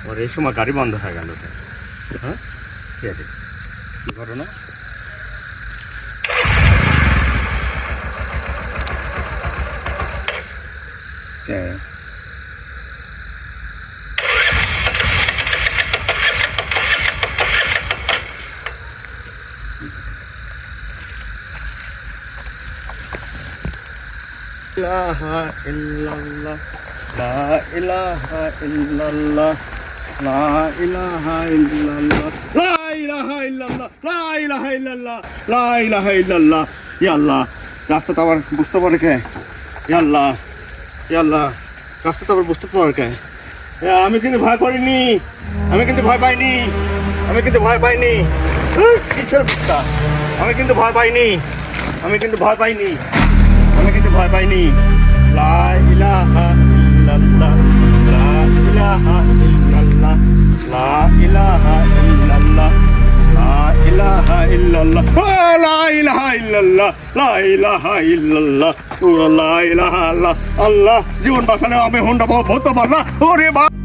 ওর এই সময় গাড়ি বন্ধ হয়ে গেল। হ্যাঁ কি আছে, কি ঘটনা? ইলাহা ইল্লাল্লাহ, লা ইলাহা ইল্লাল্লাহ, লা ইলাহা ইল্লাল্লাহ, লা ইলাহা ইল্লাল্লাহ, লা ইলাহা ইল্লাল্লাহ, লা ইলাহা ইল্লাল্লাহ। ইয়া আল্লাহ, রাস্তা তো আবার বুঝতে পারে কে? ইয়া আল্লাহ, ইয়া আল্লাহ, রাস্তা তো আবার বুঝতে পারে কে? আমি কিন্তু ভয় করিনি, আমি কিন্তু ভয় পাইনি, আমি কিন্তু ভয় পাইনি। কিসের বুঝতা? আমি কিন্তু ভয় পাইনি, আমি কিন্তু ভয় পাইনি, আমি কিন্তু ভয় পাইনি। লা ইলাহা ইল্লাল্লাহ, লা ইলাহা ইল্লাল্লাহ, লা ইলাহা ইল্লাল্লাহ, লা ইলাহা ইল্লাল্লাহ, লা ইলাহা ইল্লাল্লাহ, লা ইলাহা ইল্লাল্লাহ, লা ইলাহা ইল্লাল্লাহ। আল্লাহ জীবন বাঁচালে আমি হুন্ডা পাবো, ভরতে পারলাম। ওরে বা